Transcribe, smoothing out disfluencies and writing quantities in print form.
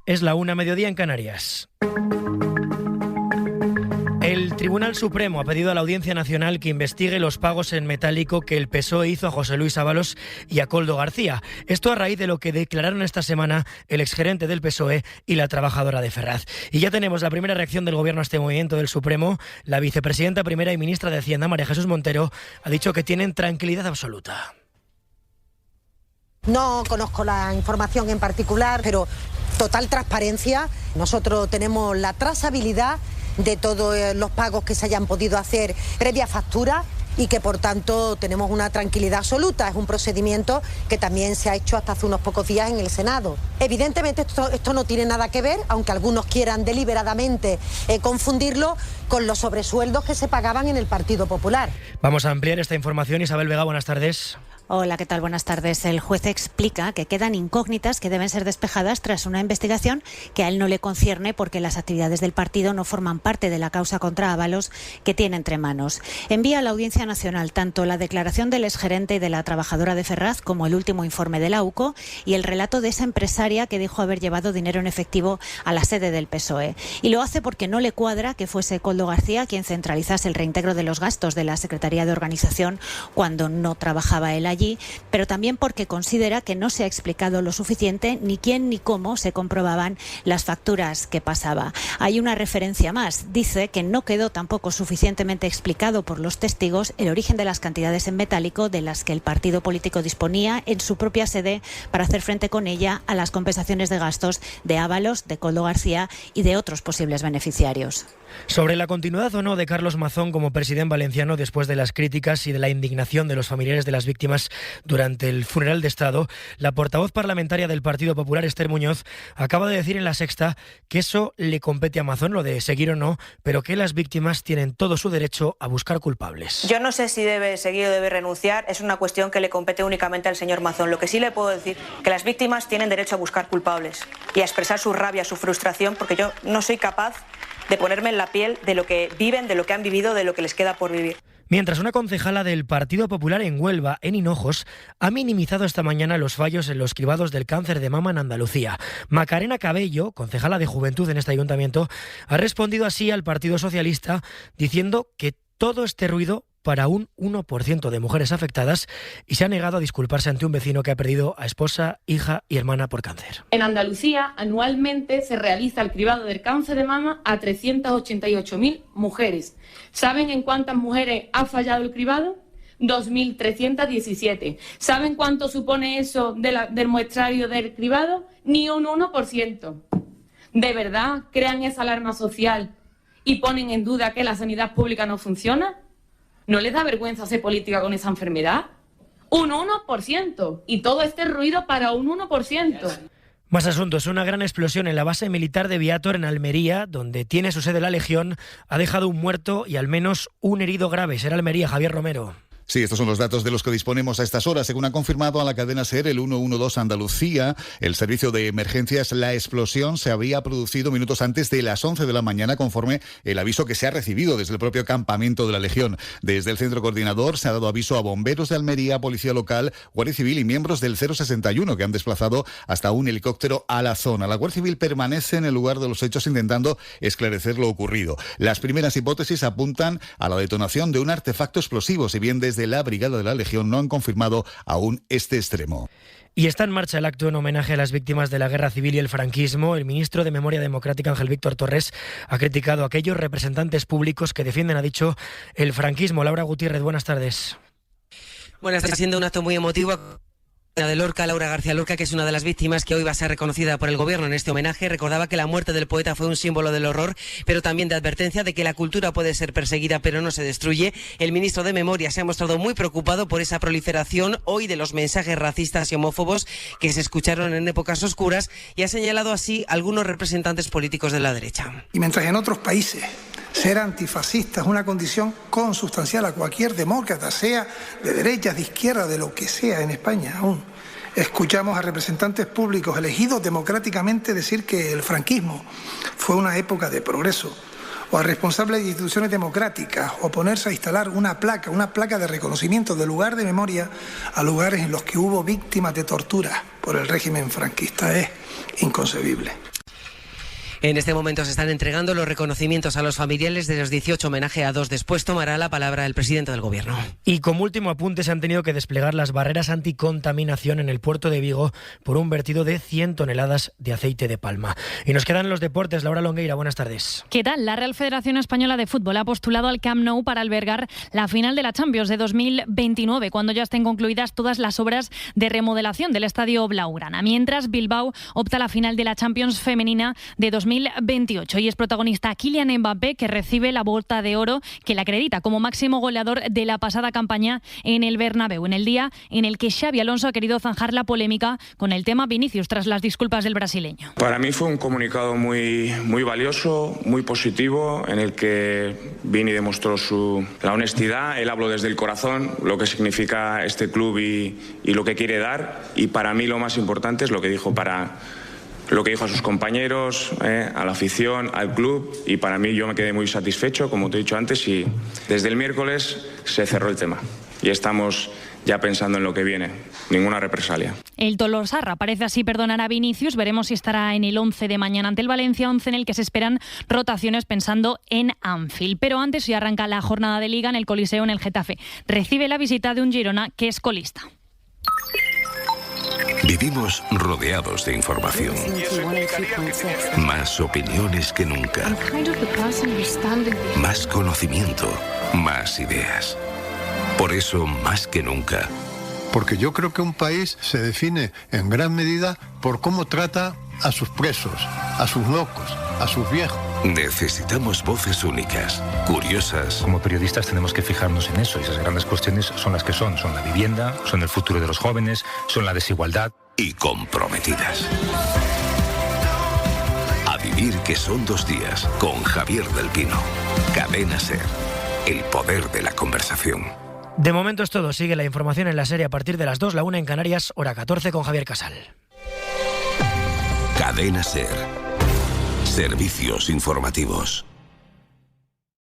Es la 1:00, mediodía en Canarias. El Tribunal Supremo ha pedido a la Audiencia Nacional que investigue los pagos en metálico que el PSOE hizo a José Luis Ábalos y a Koldo García. Esto a raíz de lo que declararon esta semana el exgerente del PSOE y la trabajadora de Ferraz. Y ya tenemos la primera reacción del Gobierno a este movimiento del Supremo. La vicepresidenta primera y ministra de Hacienda, María Jesús Montero, ha dicho que tienen tranquilidad absoluta. No conozco la información en particular, pero total transparencia. Nosotros tenemos la trazabilidad de todos los pagos que se hayan podido hacer previa factura y que por tanto tenemos una tranquilidad absoluta. Es un procedimiento que también se ha hecho hasta hace unos pocos días en el Senado. Evidentemente esto no tiene nada que ver, aunque algunos quieran deliberadamente confundirlo con los sobresueldos que se pagaban en el Partido Popular. Vamos a ampliar esta información. Isabel Vega, buenas tardes. Hola, ¿qué tal? Buenas tardes. El juez explica que quedan incógnitas que deben ser despejadas tras una investigación que a él no le concierne porque las actividades del partido no forman parte de la causa contra Ábalos que tiene entre manos. Envía a la Audiencia Nacional tanto la declaración del exgerente y de la trabajadora de Ferraz como el último informe de la UCO y el relato de esa empresaria que dijo haber llevado dinero en efectivo a la sede del PSOE. Y lo hace porque no le cuadra que fuese Koldo García quien centralizase el reintegro de los gastos de la Secretaría de Organización cuando no trabajaba él allí, pero también porque considera que no se ha explicado lo suficiente ni quién ni cómo se comprobaban las facturas que pasaba. Hay una referencia más. Dice que no quedó tampoco suficientemente explicado por los testigos el origen de las cantidades en metálico de las que el partido político disponía en su propia sede para hacer frente con ella a las compensaciones de gastos de Ábalos, de Koldo García y de otros posibles beneficiarios. Sobre la continuidad o no de Carlos Mazón como presidente valenciano después de las críticas y de la indignación de los familiares de las víctimas durante el funeral de Estado, la portavoz parlamentaria del Partido Popular, Esther Muñoz, acaba de decir en La Sexta que eso le compete a Mazón, lo de seguir o no, pero que las víctimas tienen todo su derecho a buscar culpables. Yo no sé si debe seguir o debe renunciar, es una cuestión que le compete únicamente al señor Mazón. Lo que sí le puedo decir es que las víctimas tienen derecho a buscar culpables y a expresar su rabia, su frustración, porque yo no soy capaz de ponerme en la piel de lo que viven, de lo que han vivido, de lo que les queda por vivir. Mientras una concejala del Partido Popular en Huelva, en Hinojos, ha minimizado esta mañana los fallos en los cribados del cáncer de mama en Andalucía. Macarena Cabello, concejala de Juventud en este ayuntamiento, ha respondido así al Partido Socialista diciendo que todo este ruido para un 1% de mujeres afectadas y se ha negado a disculparse ante un vecino que ha perdido a esposa, hija y hermana por cáncer. En Andalucía, anualmente se realiza el cribado del cáncer de mama a 388.000 mujeres. ¿Saben en cuántas mujeres ha fallado el cribado? 2.317. ¿Saben cuánto supone eso del muestrario del cribado? Ni un 1%. ¿De verdad crean esa alarma social y ponen en duda que la sanidad pública no funciona? ¿No les da vergüenza hacer política con esa enfermedad? Un 1%. Y todo este ruido para un 1%. Más asuntos. Una gran explosión en la base militar de Viator en Almería, donde tiene su sede la Legión, ha dejado un muerto y al menos un herido grave. Será Almería, Javier Romero. Sí, estos son los datos de los que disponemos a estas horas. Según ha confirmado a la cadena SER, el 112 Andalucía, el servicio de emergencias, la explosión se había producido minutos antes de las 11 de la mañana, conforme el aviso que se ha recibido desde el propio campamento de la Legión. Desde el centro coordinador se ha dado aviso a bomberos de Almería, policía local, Guardia Civil y miembros del 061 que han desplazado hasta un helicóptero a la zona. La Guardia Civil permanece en el lugar de los hechos intentando esclarecer lo ocurrido. Las primeras hipótesis apuntan a la detonación de un artefacto explosivo, si bien desde la Brigada de la Legión no han confirmado aún este extremo. Y está en marcha el acto en homenaje a las víctimas de la Guerra Civil y el franquismo. El ministro de Memoria Democrática, Ángel Víctor Torres, ha criticado a aquellos representantes públicos que defienden, ha dicho, el franquismo. Laura Gutiérrez, buenas tardes. Bueno, está siendo un acto muy emotivo. De Lorca, Laura García Lorca, que es una de las víctimas que hoy va a ser reconocida por el Gobierno en este homenaje, recordaba que la muerte del poeta fue un símbolo del horror, pero también de advertencia de que la cultura puede ser perseguida pero no se destruye. El ministro de Memoria se ha mostrado muy preocupado por esa proliferación hoy de los mensajes racistas y homófobos que se escucharon en épocas oscuras y ha señalado así algunos representantes políticos de la derecha. Y mientras en otros países ser antifascista es una condición consustancial a cualquier demócrata, sea de derecha, de izquierda, de lo que sea, en España aún escuchamos a representantes públicos elegidos democráticamente decir que el franquismo fue una época de progreso, o a responsables de instituciones democráticas oponerse a instalar una placa de reconocimiento del lugar de memoria a lugares en los que hubo víctimas de tortura por el régimen franquista. Es inconcebible. En este momento se están entregando los reconocimientos a los familiares de los 18 homenajeados. Después tomará la palabra el presidente del Gobierno. Y como último apunte, se han tenido que desplegar las barreras anticontaminación en el puerto de Vigo por un vertido de 100 toneladas de aceite de palma. Y nos quedan los deportes. Laura Longueira, buenas tardes. ¿Qué tal? La Real Federación Española de Fútbol ha postulado al Camp Nou para albergar la final de la Champions de 2029, cuando ya estén concluidas todas las obras de remodelación del estadio blaugrana. Mientras, Bilbao opta a la final de la Champions femenina de 2028 y es protagonista Kylian Mbappé, que recibe la Bota de Oro que le acredita como máximo goleador de la pasada campaña en el Bernabéu, en el día en el que Xabi Alonso ha querido zanjar la polémica con el tema Vinicius tras las disculpas del brasileño. Para mí fue un comunicado muy valioso, muy positivo, en el que Vini demostró la honestidad. Él habló desde el corazón, lo que significa este club y lo que quiere dar, y para mí lo más importante es lo que dijo a sus compañeros, a la afición, al club, y para mí yo me quedé muy satisfecho, como te he dicho antes, y desde el miércoles se cerró el tema y estamos ya pensando en lo que viene. Ninguna represalia. El Tolosarra parece así perdonar a Vinicius. Veremos si estará en el 11 de mañana ante el Valencia, 11 en el que se esperan rotaciones pensando en Anfield. Pero antes, hoy arranca la jornada de Liga en el Coliseo, en el Getafe. Recibe la visita de un Girona que es colista. Vivimos rodeados de información. Más opiniones que nunca. Más conocimiento. Más ideas. Por eso, más que nunca. Porque yo creo que un país se define en gran medida por cómo trata a sus presos, a sus locos, a sus viejos. Necesitamos voces únicas, curiosas. Como periodistas tenemos que fijarnos en eso, y esas grandes cuestiones son las que son la vivienda, son el futuro de los jóvenes, son la desigualdad. Y comprometidas. A vivir, que son 2 días, con Javier del Pino. Cadena SER, el poder de la conversación. De momento es todo. Sigue la información en la serie a partir de las 2, la 1 en Canarias, hora 14 con Javier Casal. Cadena SER. Servicios informativos.